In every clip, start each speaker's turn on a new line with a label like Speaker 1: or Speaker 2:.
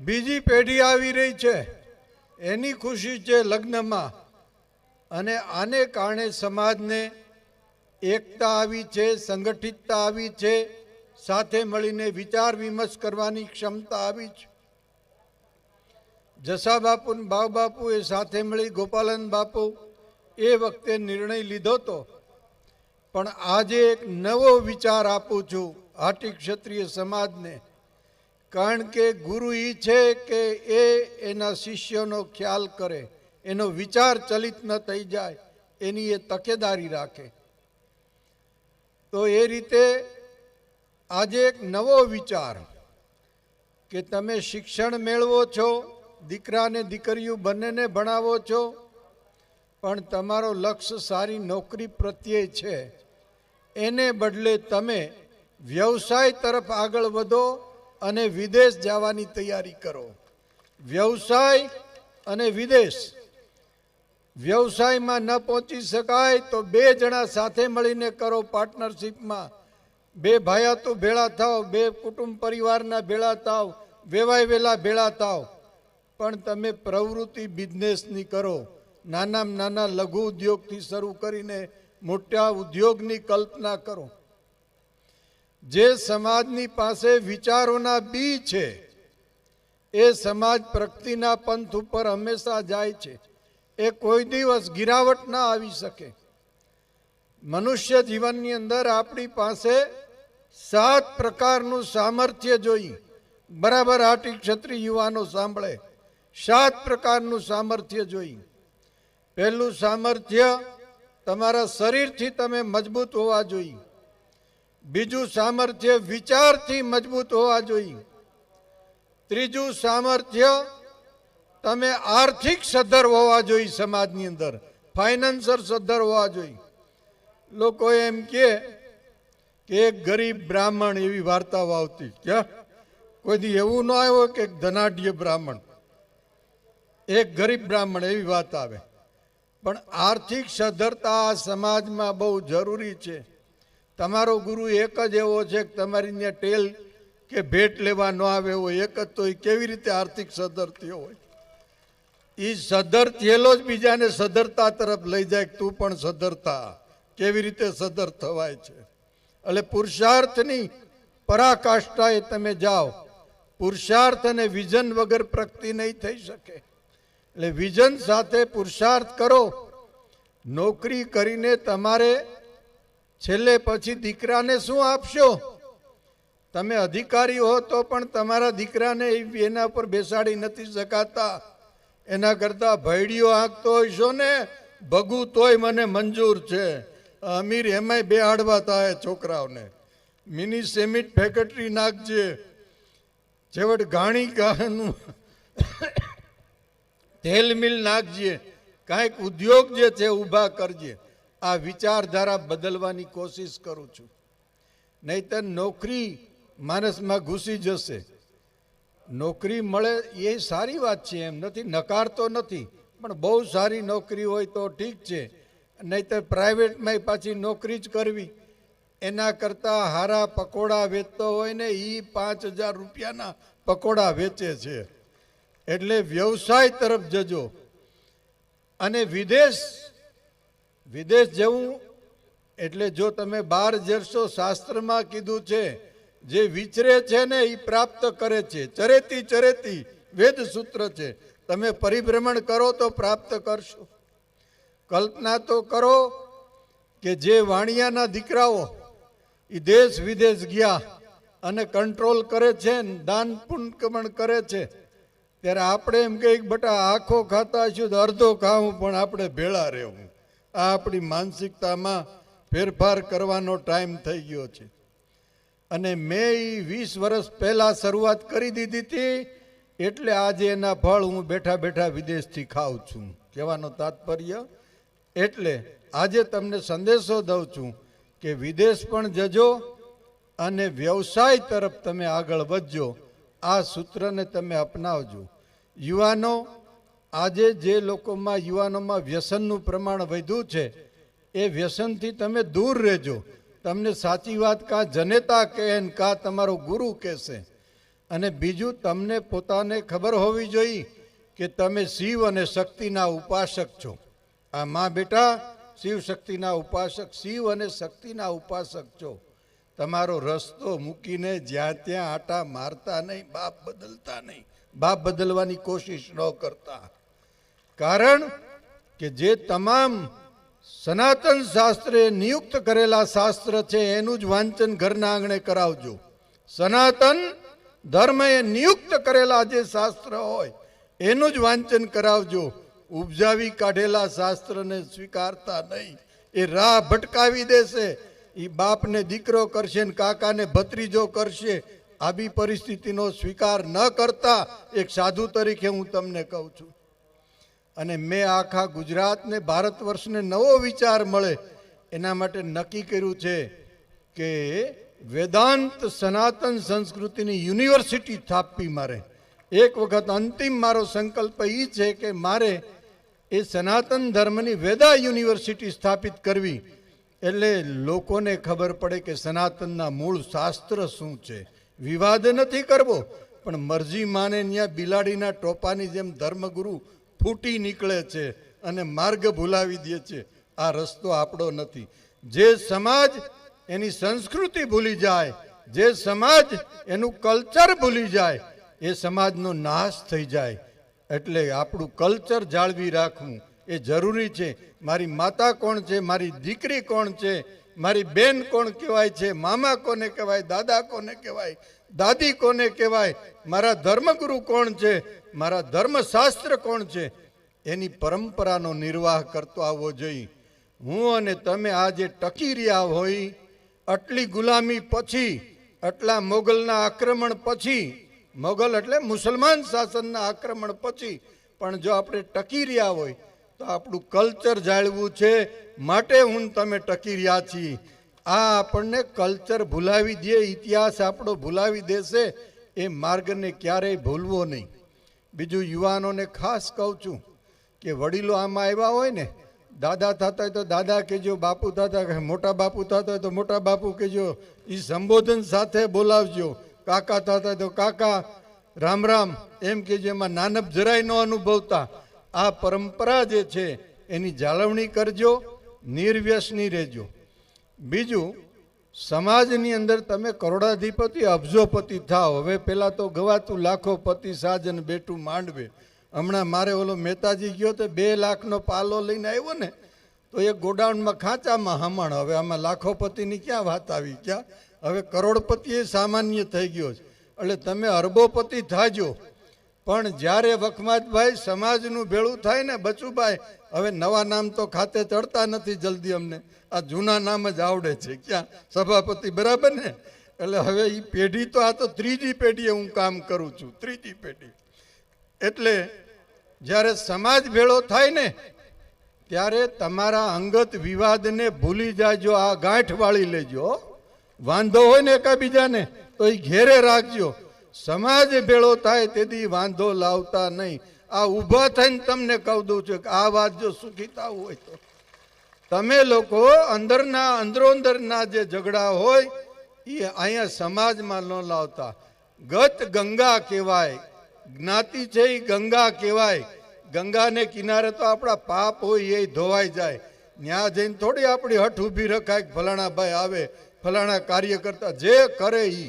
Speaker 1: બીજી પેઢી આવી રહી છે, એની ખુશી છે લગ્નમાં, અને આને કારણે સમાજને એકતા આવી છે, સંગઠિતતા આવી છે, સાથે મળીને વિચાર વિમર્શ કરવાની ક્ષમતા આવી છે. જસા બાપુ ને બાવ બાપુ એ સાથે મળી ગોપાલન બાપુ એ વખતે નિર્ણય લીધો હતો, પણ આજે એક નવો વિચાર આપું છું હાટી ક્ષત્રિય સમાજને, કારણ કે ગુરુ એ છે કે એ એના શિષ્યોનો ખ્યાલ કરે, એનો વિચાર ચલિત ન થઈ જાય એની એ તકેદારી રાખે. તો એ રીતે આજે એક નવો વિચાર કે તમે શિક્ષણ મેળવો છો, દીકરા ને દીકરીઓ બંનેને ભણાવો છો, પણ તમારો લક્ષ્ય સારી નોકરી પ્રત્યે છે, એને બદલે તમે વ્યવસાય તરફ આગળ વધો અને વિદેશ જવાની તૈયારી કરો. વ્યવસાય અને વિદેશ. વ્યવસાયમાં ન પહોંચી શકાય તો બે જણા સાથે મળીને કરો, પાર્ટનરશિપમાં. બે ભાયાતું ભેળા થાવ, બે કુટુંબ પરિવારના ભેળા થાવ, વેવાય વેલા ભેળા થાવ, પણ તમે પ્રવૃત્તિ બિઝનેસની કરો. નાનામાં નાના લઘુ ઉદ્યોગથી શરૂ કરીને મોટા ઉદ્યોગની કલ્પના કરો. જે સમાજની પાસે વિચારોના બી છે એ સમાજ પ્રગતિના પંથ ઉપર હંમેશા જાય છે. એ કોઈ દિવસ ગિરાવટ ના આવી શકે. મનુષ્ય જીવનની અંદર આપણી પાસે 7 પ્રકારનું સામર્થ્ય જોઈએ. બરાબર હાટી ક્ષત્રિય યુવાનો સાંભળે, 7 પ્રકારનું સામર્થ્ય જોઈએ. પહેલું સામર્થ્ય તમારા શરીરથી તમે મજબૂત હોવા જોઈએ. બીજું સામર્થ્ય વિચારથી મજબૂત હોવા જોઈએ. ત્રીજું સામર્થ્ય તમે આર્થિક સદ્ધર હોવા જોઈએ. સમાજની અંદર ફાઇનાન્સર સદ્ધર હોવા જોઈએ. લોકો એમ કે એક ગરીબ બ્રાહ્મણ, એવી વાર્તાઓ આવતી, ક્યાં કોઈ એવું ન આવ્યો કે ધનાઢ્ય બ્રાહ્મણ, એક ગરીબ બ્રાહ્મણ, એવી વાત આવે. પણ આર્થિક સદ્ધરતા આ સમાજમાં બહુ જરૂરી છે. તમારો ગુરુ એક જ એવો છે કે તમારી ત્યાં ટેલ કે ભેટ લેવા ન આવે એવો એક જ, તો એ કેવી રીતે આર્થિક સદ્ધર થયો હોય? એ સદ્ધર થયેલો જ બીજાને સદ્ધરતા તરફ લઈ જાય. તું પણ સદ્ધરતા, કેવી રીતે સદ્ધર થવાય છે. એટલે પુરુષાર્થની પરાકાષ્ઠાએ તમે જાઓ. પુરુષાર્થ અને વિઝન વગર પ્રગતિ નહીં થઈ શકે. એટલે વિઝન સાથે પુરુષાર્થ કરો. નોકરી કરીને તમારે છેલ્લે પછી દીકરાને શું આપશો? તમે અધિકારી હો તો પણ તમારા દીકરાને એના પર બેસાડી નથી શકાતા. એના કરતા ભૈડીઓ આંકતો હોય છો ને, ભગું તોય મને મંજૂર છે. અમીર એમાંય બેહાડવા થાય છોકરાઓને. મિની સિમેન્ટ ફેક્ટરી નાખજે, છેવટ ઘાણી ગાનું તેલ મિલ નાખજે, કાંઈક ઉદ્યોગ જે છે ઊભા કરજે. આ વિચારધારા બદલવાની કોશિશ કરું છું. નહીંતર નોકરી માણસમાં ઘૂસી જશે. નોકરી મળે એ સારી વાત છે, એમ નથી, નકારતો નથી, પણ બહુ સારી નોકરી હોય તો ઠીક છે. નહીંતર પ્રાઇવેટમાં પાછી નોકરી જ કરવી. એના કરતાં હારા પકોડા વેચતો હોય ને, એ 5,000 રૂપિયાના પકોડા વેચે છે. એટલે વ્યવસાય તરફ જજો. અને વિદેશ જવું એટલે જો તમે બહાર જશો, શાસ્ત્રમાં કીધું છે જે વિચરે છે ને એ પ્રાપ્ત કરે છે. ચરેતી ચરેતી વેદ સૂત્ર છે. તમે પરિભ્રમણ કરો તો પ્રાપ્ત કરશો. કલ્પના તો કરો કે જે વાણિયાના દીકરાઓ એ દેશ વિદેશ ગયા અને કંટ્રોલ કરે છે, દાન પુણ્ય પણ કરે છે, ત્યારે આપણે એમ કહીએ બટા આખો ખાતા હશું તો અડધો ખાવું, પણ આપણે ભેળા રહેવું. આ આપણી માનસિકતામાં ફેરફાર કરવાનો ટાઈમ થઈ ગયો છે. અને મેં 20 વર્ષ પહેલા શરૂઆત કરી દીધી હતી, એટલે આજે એના ફળ હું બેઠા બેઠા વિદેશથી ખાઉં છું. કહેવાનો તાત્પર્ય એટલે આજે તમને સંદેશો દઉં છું કે વિદેશ પણ જજો અને વ્યવસાય તરફ તમે આગળ વધજો. આ સૂત્રને તમે અપનાવજો. યુવાનો, આજે જે લોકોમાં યુવાનોમાં વ્યસનનું પ્રમાણ વધ્યું છે, એ વ્યસનથી તમે દૂર રહેજો. તમને સાચી વાત કાં જનેતા કહે ને કાં તમારો ગુરુ કહેશે. અને બીજું, તમને પોતાને ખબર હોવી જોઈએ કે તમે શિવ અને શક્તિના ઉપાસક છો. આ માં બેટા શિવ શક્તિના ઉપાસક, શિવ અને શક્તિના ઉપાસક છો. તમારો રસ્તો મૂકીને જ્યાં ત્યાં આટા મારતા નહીં, બાપ બદલતા નહીં, બાપ બદલવાની કોશિશ ન કરતા. કારણ કે જે તમામ સનાતન શાસ્ત્રે નિયુક્ત કરેલા શાસ્ત્ર છે એનું જ વાંચન ઘરના આંગણે કરાવજો. સનાતન ધર્મએ નિયુક્ત કરેલા જે શાસ્ત્ર હોય એનું જ વાંચન કરાવજો. ઉપજાવી કાઢેલા શાસ્ત્રને સ્વીકારતા નહીં. એ રાહ ભટકાવી દેશે. એ બાપને દીકરો કરશે ને કાકાને ભત્રીજો કરશે. આવી પરિસ્થિતિનો સ્વીકાર ન કરતા એક સાધુ તરીકે હું તમને કહું છું. અને મેં આખા ગુજરાતને, ભારત વર્ષને નવો વિચાર મળે એના માટે નક્કી કર્યું છે કે વેદાંત સનાતન સંસ્કૃતિની યુનિવર્સિટી સ્થાપવી મારે. એક વખત અંતિમ મારો સંકલ્પ એ છે કે મારે એ સનાતન ધર્મની વેદા યુનિવર્સિટી સ્થાપિત કરવી. એટલે લોકોને ખબર પડે કે સનાતનના મૂળ શાસ્ત્ર શું છે. વિવાદ નથી કરવો, પણ મરજી માને ત્યાં બિલાડીના ટોપાની જેમ ધર્મગુરુ ફૂટી નીકળે છે અને માર્ગ ભૂલાવી દે છે. આ રસ્તો આપણો નથી. જે સમાજ એની સંસ્કૃતિ ભૂલી જાય, જે સમાજ એનું કલ્ચર ભૂલી જાય, એ સમાજનો નાશ થઈ જાય. એટલે આપણું કલ્ચર જાળવી રાખવું એ જરૂરી છે. મારી માતા કોણ છે, મારી દીકરી કોણ છે, મારી બેન કોણ કહેવાય છે, મામા કોને કહેવાય, દાદા કોને કહેવાય, દાદી કોને કહેવાય, મારા ધર્મગુરુ કોણ છે, મારા ધર્મશાસ્ત્ર કોણ છે, એની પરંપરાનો નિર્વાહ કરતો આવવો જોઈએ. હું અને તમે આજે ટકી રહ્યા હોય, આટલી ગુલામી પછી, આટલા મોગલના આક્રમણ પછી, મોગલ એટલે મુસલમાન શાસનના આક્રમણ પછી પણ જો આપણે ટકી રહ્યા હોય તો આપણું કલ્ચર જાળવવું છે. માટે હું તમે ટકી રહ્યા છીએ. આ આપણને કલ્ચર ભૂલાવી દે, ઇતિહાસ આપણો ભૂલાવી દેશે. એ માર્ગને ક્યારેય ભૂલવો નહીં. બીજું, યુવાનોને ખાસ કહું છું કે વડીલો આમાં આવ્યા હોય ને, દાદા થતા હોય તો દાદા કહેજો, બાપુ થતા હોય, મોટા બાપુ થતા હોય તો મોટા બાપુ કહેજો. એ સંબોધન સાથે બોલાવજો. કાકા થતા હોય તો કાકા, રામ રામ એમ કહેજો. એમાં નાનપ જરાય ન અનુભવતા. આ પરંપરા જે છે એની જાળવણી કરજો, નિર્વ્યસની રહેજો. બીજું, સમાજની અંદર તમે કરોડાધિપતિ, અબજોપતિ થાવ. હવે પેલા તો ગવાતું લાખોપતિ સાજન બેઠું માંડવે. હમણાં મારે ઓલો મહેતાજી ગયો તો 2 લાખનો પાલો લઈને આવ્યો ને, તો એ ગોડાઉનમાં ખાંચામાં હમણ. હવે આમાં લાખોપતિની ક્યાં વાત આવી? ક્યાં હવે કરોડપતિ એ સામાન્ય થઈ ગયો છે. એટલે તમે અરબોપતિ થાજો. પણ જ્યારે વખમાતભાઈ સમાજનું ભેળું થાય ને, બચુભાઈ, હવે નવા નામ તો ખાતે ચડતા નથી જલ્દી અમને. આ જૂના નામ જ આવડે છે. ક્યાં સભાપતિ, બરાબર ને? એટલે હવે એ પેઢી તો, આ તો 3જી પેઢીએ હું કામ કરું છું, 3જી પેઢી. એટલે જ્યારે સમાજ ભેળો થાય ને ત્યારે તમારા અંગત વિવાદને ભૂલી જાજો. આ ગાંઠ વાળી લેજો. વાંધો હોય ને એકાબીજાને તો એ ઘેરે રાખજો. સમાજ ભેળો થાય તેથી વાંધો લાવતા નહીં. આ ઊભા થઈને તમને કહું દઉં છું કે આ વાત જો સુખી થવું હોય તો તમે લોકો અંદરોઅંદરના જે ઝઘડા હોય એ અહીંયા સમાજમાં ન લાવતા. ગત ગંગા કહેવાય, જ્ઞાતિ છે એ ગંગા કહેવાય. ગંગાને કિનારે તો આપણા પાપ હોય એ ધોવાઈ જાય. ત્યાં જઈને થોડી આપણી હઠ ઊભી રખાય કે ફલાણા ભાઈ આવે, ફલાણા કાર્ય કરતા. જે કરે એ,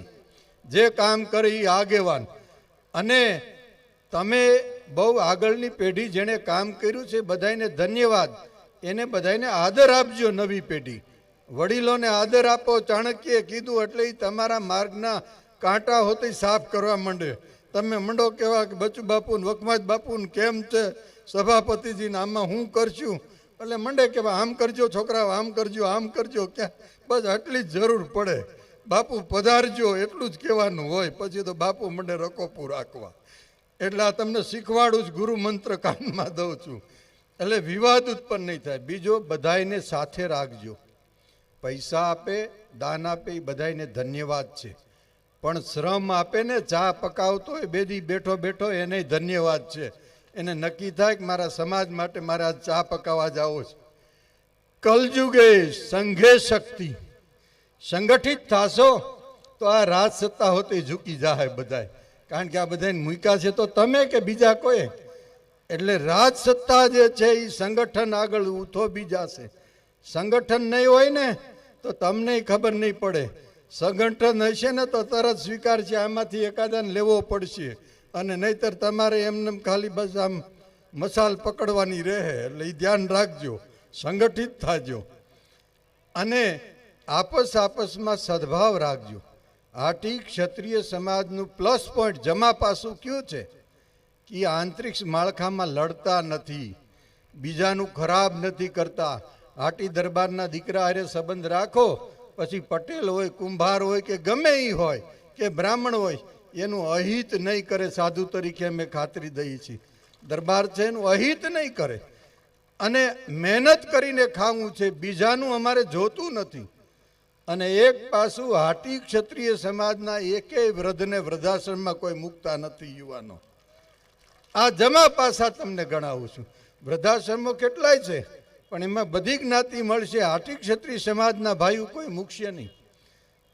Speaker 1: જે કામ કરે એ આગેવાન. અને તમે બહુ આગળની પેઢી જેણે કામ કર્યું છે બધાને ધન્યવાદ. એને બધાને આદર આપજો. નવી પેઢી વડીલોને આદર આપો. ચાણક્યએ કીધું એટલે એ તમારા માર્ગના કાંટા હોતી સાફ કરવા માંડે. તમે મંડો કહેવા કે બચુ બાપુ ને વખમાજ બાપુ ને કેમ છે, સભાપતિજીને આમાં હું કરશું, એટલે મંડે કહેવા આમ કરજો છોકરાઓ, આમ કરજો, આમ કરજો. ક્યાં બસ આટલી જ જરૂર પડે. બાપુ પધારજો એટલું જ કહેવાનું હોય. પછી તો બાપુ મંડે રકોપું રાખવા. એટલે આ તમને શીખવાડું જ, ગુરુ મંત્ર કાનમાં દઉં છું. એટલે વિવાદ ઉત્પન્ન નહીં થાય. બીજો, બધાને સાથે રાખજો. પૈસા આપે, દાન આપે એ બધાને ધન્યવાદ છે. પણ શ્રમ આપે ને, ચા પકાવતો હોય બેદી બેઠો બેઠો, એને ધન્યવાદ છે. એને નક્કી થાય કે મારા સમાજ માટે મારે આ ચા પકાવવા જાવો છે. કલયુગે સંઘે શક્તિ. સંગઠિત થાશો તો આ રાજ સત્તા હોતી ઝૂકી જાય બધાય. કારણ કે આ બધાને મૂક્યા છે તો તમે કે બીજા કોઈ. એટલે રાજસત્તા જે છે એ સંગઠન આગળ ઉથો બીજાશે. સંગઠન નહીં હોય ને તો તમને ખબર નહીં પડે. સંગઠન હશે ને તો તરત સ્વીકાર છે, આમાંથી એકાદાને લેવો પડશે, અને નહીતર તમારે એમને ખાલી બસ આમ મસાલ પકડવાની રહે. એટલે એ ધ્યાન રાખજો, સંગઠિત થાજો, અને આપસમાં સદભાવ રાખજો. આટી ક્ષત્રિય સમાજનું પ્લસ પોઈન્ટ જમા પાસું કયું છે કે આંતરિક માળખામાં લડતા નથી, બીજાનું ખરાબ નથી કરતા. આટી દરબારના દીકરા હારે સંબંધ રાખો, પછી પટેલ હોય, કુંભાર હોય કે ગમે એ હોય કે બ્રાહ્મણ હોય, એનું અહિત નહીં કરે. સાધુ તરીકે અમે ખાતરી દઈએ છીએ, દરબાર છે એનું અહિત નહીં કરે. અને મહેનત કરીને ખાવું છે, બીજાનું અમારે જોતું નથી. અને એક પાછું હાટી ક્ષત્રિય સમાજના એકેય વૃદ્ધને વૃદ્ધાશ્રમમાં કોઈ મૂકતા નથી યુવાનો. આ જમા પાસા તમને ગણાવું છું. વૃદ્ધાશ્રમો કેટલાય છે, પણ એમાં બધી જ્ઞાતિ મળશે. હાટી ક્ષત્રિય સમાજના ભાઈઓ કોઈ મૂકશે નહીં.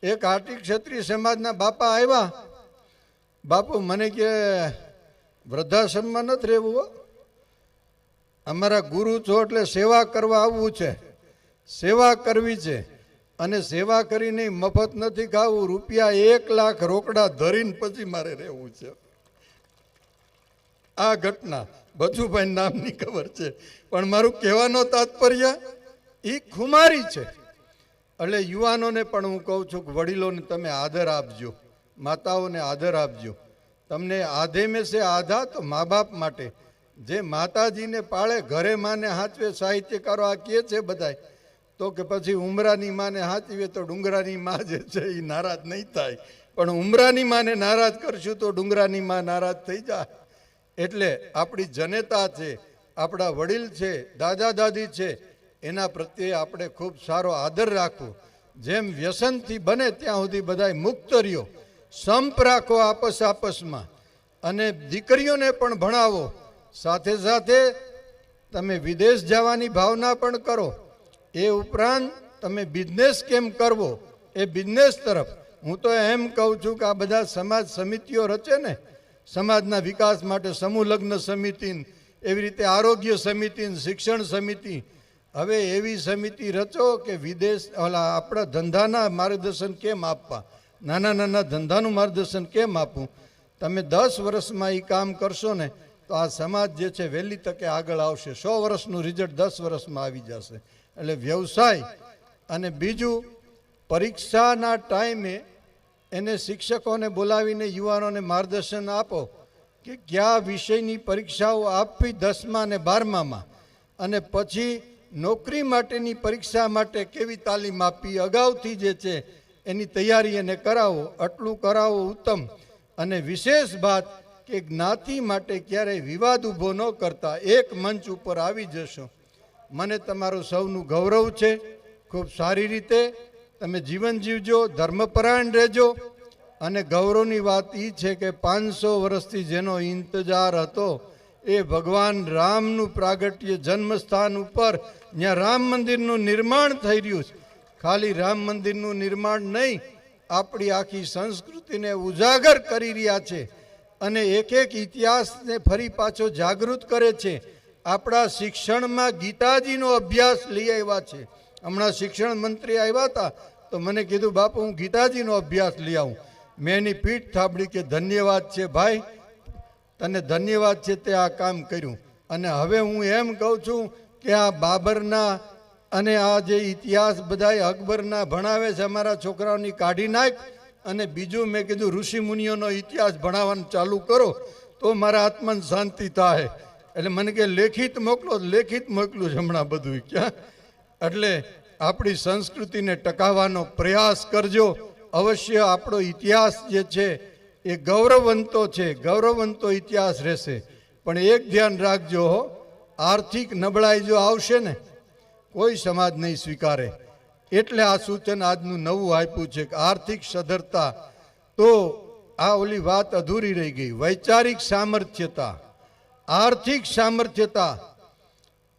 Speaker 1: એક હાટી ક્ષત્રિય સમાજના બાપા આવ્યા, બાપુ મને કે વૃદ્ધાશ્રમમાં નથી રહેવું હો, અમારા ગુરુ છો એટલે સેવા કરવા આવવું છે, સેવા કરવી છે, અને સેવા કરીને મફત નથી ખાવું, રૂપિયા 1 લાખ રોકડા ધરીને પછી મારે રહેવું છે. આ ઘટના બચુભાઈ નામની ખબર છે, પણ મારું કહેવાનો તાત્પર્ય એ ખુમારી છે. એટલે યુવાનોને પણ હું કહું છું કે વડીલોને તમે આદર આપજો, માતાઓને આદર આપજો. તમને આધે મેં સે આધા તો મા બાપ માટે, જે માતાજીને પાળે ઘરે માને હાચવે. સાહિત્યકારો આ કહે છે બધાય, તો કે પછી ઉમરાની માને હાચવે તો ડુંગરાની માં જે છે એ નારાજ નહીં થાય, પણ ઉમરાની માને નારાજ કરશું તો ડુંગરાની માં નારાજ થઈ જાય. એટલે આપણી જનેતા છે, આપણા વડીલ છે, દાદા દાદી છે, એના પ્રત્યે આપણે ખૂબ સારો આદર રાખવો. જેમ વ્યસનથી બને ત્યાં સુધી બધાય મુક્ત રહ્યો, સંપ રાખો આપસમાં, અને દીકરીઓને પણ ભણાવો. સાથે સાથે તમે વિદેશ જવાની ભાવના પણ કરો. એ ઉપરાંત તમે બિઝનેસ કેમ કરવો એ બિઝનેસ તરફ. હું તો એમ કહું છું કે આ બધા સમાજ સમિતિઓ રચે ને, સમાજના વિકાસ માટે સમૂહ લગ્ન સમિતિ, એવી રીતે આરોગ્ય સમિતિ, શિક્ષણ સમિતિ, હવે એવી સમિતિ રચો કે વિદેશ આપણા ધંધાના માર્ગદર્શન કેમ આપવા, નાના નાના ધંધાનું માર્ગદર્શન કેમ આપવું. તમે 10 વર્ષમાં એ કામ કરશો ને તો આ સમાજ જે છે વહેલી તકે આગળ આવશે. 100 વર્ષનું રિઝલ્ટ 10 વર્ષમાં આવી જશે. એટલે વ્યવસાય. અને બીજું, પરીક્ષાના ટાઈમે એને શિક્ષકોને બોલાવીને યુવાનોને માર્ગદર્શન આપો કે કયા વિષયની પરીક્ષાઓ આપવી 10મા અને 12મામાં, અને પછી નોકરી માટેની પરીક્ષા માટે કેવી તાલીમ આપવી, અગાઉથી જે છે એની તૈયારી એને કરાવો. આટલું કરાવો ઉત્તમ. અને વિશેષ વાત કે જ્ઞાતિ માટે ક્યારેય વિવાદ ઊભો ન કરતા એક મંચ ઉપર આવી જશો. મને તમારું સૌનું ગૌરવ છે. ખૂબ સારી રીતે તમે જીવન જીવજો, ધર્મપરાયણ રહેજો. અને ગૌરવની વાત એ છે કે 500 વર્ષથી જેનો ઇંતજાર હતો એ ભગવાન રામનું પ્રાગટ્ય જન્મસ્થાન ઉપર, જ્યાં રામ મંદિરનું નિર્માણ થઈ રહ્યું છે. ખાલી રામ મંદિરનું નિર્માણ નહીં, આપણી આખી સંસ્કૃતિને ઉજાગર કરી રહ્યા છે, અને એક એક ઇતિહાસને ફરી પાછો જાગૃત કરે છે. આપણા શિક્ષણમાં ગીતાજીનો અભ્યાસ લઈ આવ્યા છે. હમણાં શિક્ષણ મંત્રી આવ્યા હતા તો મને કીધું, બાપુ હું ગીતાજીનો અભ્યાસ લઈ આવું. મેં એની પીઠ થાબડી કે ધન્યવાદ છે ભાઈ, તને ધન્યવાદ છે તે આ કામ કર્યું. અને હવે હું એમ કહું છું કે આ બાબરના અને આ જે ઇતિહાસ બધાય અકબરના ભણાવે છે, અમારા છોકરાઓની કાઢી નાખ. અને બીજું મેં કીધું ઋષિ મુનિઓનો ઇતિહાસ ભણાવવાનું ચાલુ કરો તો મારા આત્માને શાંતિ થાય. એટલે મને કે લેખિત મોકલો, લેખિત મોકલું છે હમણાં બધું ક્યાં. એટલે આપણી સંસ્કૃતિને ટકાવવાનો પ્રયાસ કરજો. અવશ્ય આપણો ઇતિહાસ જે છે એ ગૌરવવંતો છે, ગૌરવવંતો ઇતિહાસ રહેશે. પણ એક ધ્યાન રાખજો, આર્થિક નબળાઈ જો આવશે ને કોઈ સમાજ નહીં સ્વીકારે. એટલે આ સૂચન આજનું નવું આપ્યું છે કે આર્થિક સધરતા. તો આ ઓલી વાત અધૂરી રહી ગઈ, વૈચારિક સામર્થ્યતા, આર્થિક સામર્થ્યતા.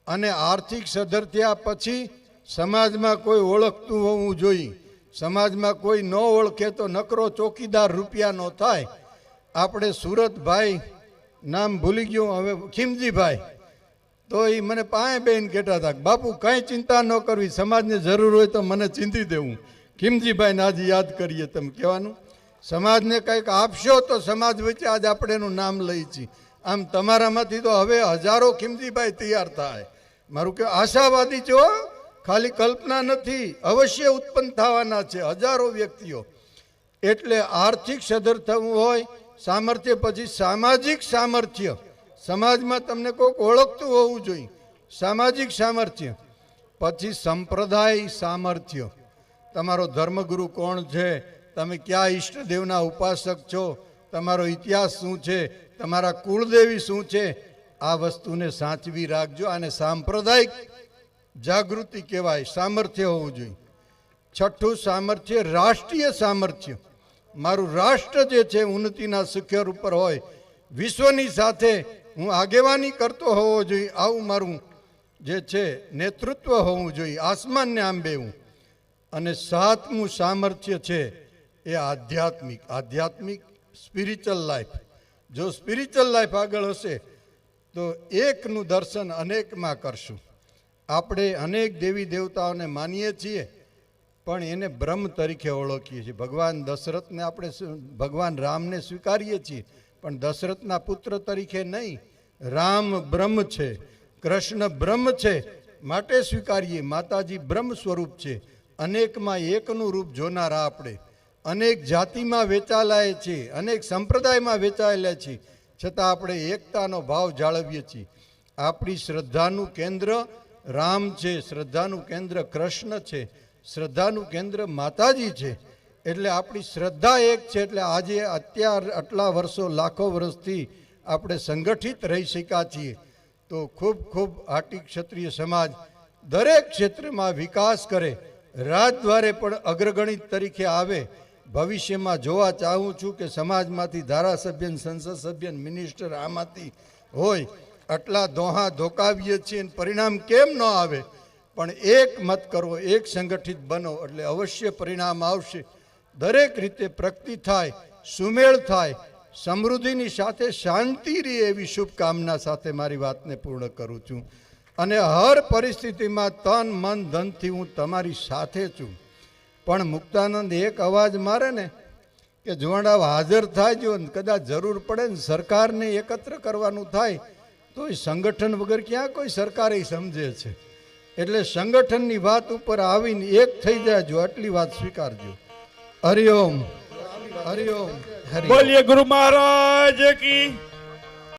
Speaker 1: અને આર્થિક સધરતા પછી સમાજમાં કોઈ ઓળખતું હોવું જોઈએ. સમાજમાં કોઈ ન ઓળખે તો નકરો ચોકીદાર રૂપિયાનો થાય. આપણે સુરતભાઈ નામ ભૂલી ગયું હવે, ખીમજીભાઈ, તો એ મને પાસે બેન કહેતા હતા બાપુ કાંઈ ચિંતા ન કરવી, સમાજને જરૂર હોય તો મને ચિંતી દેવું. ખીમજીભાઈને આજે યાદ કરીએ. તમે કહેવાનું સમાજને કંઈક આપશો તો સમાજ વચ્ચે આજ આપણે એનું નામ લઈ છીએ. આમ તમારામાંથી તો હવે હજારો ખીમજીભાઈ તૈયાર થાય. મારું કે આશાવાદી છો, ખાલી કલ્પના નથી, અવશ્ય ઉત્પન્ન થવાના છે હજારો વ્યક્તિઓ. એટલે આર્થિક સદ્ધર થવું હોય સામર્થ્ય, પછી સામાજિક સામર્થ્ય, સમાજમાં તમને કોઈક ઓળખતું હોવું જોઈએ, સામાજિક સામર્થ્ય. પછી સંપ્રદાય સામર્થ્ય, તમારો ધર્મગુરુ કોણ છે, તમે કયા ઈષ્ટદેવના ઉપાસક છો, તમારો ઇતિહાસ શું છે, તમારા કુળદેવી શું છે, આ વસ્તુને સાચવી રાખજો. આને સાંપ્રદાયિક જાગૃતિ કહેવાય, સામર્થ્ય હોવું જોઈએ. છઠ્ઠું સામર્થ્ય રાષ્ટ્રીય સામર્થ્ય, મારું રાષ્ટ્ર જે છે ઉન્નતિના શિખર ઉપર હોય, વિશ્વની સાથે હું આગેવાની કરતો હોવો જોઈએ, આવું મારું જે છે નેતૃત્વ હોવું જોઈએ, આસમાનને આંબે હું. અને સાતમું સામર્થ્ય છે એ આધ્યાત્મિક, આધ્યાત્મિક સ્પિરિચ્યુઅલ લાઈફ. જો સ્પિરિચ્યુઅલ લાઈફ આગળ હશે તો એકનું દર્શન અનેકમાં કરશું. આપણે અનેક દેવી દેવતાઓને માનીએ છીએ પણ એને બ્રહ્મ તરીકે ઓળખીએ છીએ. ભગવાન દશરથને આપણે, ભગવાન રામને સ્વીકારીએ છીએ પણ દશરથના પુત્ર તરીકે નહીં. રામ બ્રહ્મ છે, કૃષ્ણ બ્રહ્મ છે માટે સ્વીકારીએ. માતાજી બ્રહ્મ સ્વરૂપ છે, અનેકમાં એકનું રૂપ જોનારા આપણે. અનેક જાતિમાં વેચાયેલા છીએ, અનેક સંપ્રદાયમાં વેચાયેલા છીએ, છતાં આપણે એકતાનો ભાવ જાળવીએ છીએ. આપણી શ્રદ્ધાનું કેન્દ્ર રામ છે, શ્રદ્ધાનું કેન્દ્ર કૃષ્ણ છે, શ્રદ્ધાનું કેન્દ્ર માતાજી છે. એટલે આપણી શ્રદ્ધા એક છે. એટલે આજે આટલા વર્ષો, લાખો વર્ષથી આપણે સંગઠિત રહી શક્યા છીએ. તો ખૂબ ખૂબ આટી ક્ષત્રિય સમાજ દરેક ક્ષેત્રમાં વિકાસ કરે, રાજદ્વારે પણ અગ્રગણિત તરીકે આવે. ભવિષ્યમાં જોવા ચાહું છું કે સમાજમાંથી ધારાસભ્ય, સંસદ સભ્ય, મિનિસ્ટર આમાંથી હોય. આટલા દોહા ધોકાવીએ છીએ, પરિણામ કેમ ન આવે? પણ એક મત કરવો, એક સંગઠિત બનો એટલે અવશ્ય પરિણામ આવશે. દરેક રીતે પ્રગતિ થાય, સુમેળ થાય, સમૃદ્ધિની સાથે શાંતિ રહે, એવી શુભકામના સાથે મારી વાતને પૂર્ણ કરું છું. અને હર પરિસ્થિતિમાં તન મન ધનથી હું તમારી સાથે છું. પણ મુક્તાનંદ એક અવાજ મારે ને કે જોડાવ હાજર થાય, જો કદાચ જરૂર પડે ને સરકારને એકત્ર કરવાનું થાય તો એ સંગઠન વગર ક્યાં કોઈ સરકાર એ સમજે છે. એટલે સંગઠનની વાત ઉપર આવીને એક થઈ જાયજો, આટલી વાત સ્વીકારજો. હરિઓમ, હરિઓમ, હરિઓમ.
Speaker 2: બોલીએ ગુરુ મહારાજ કી.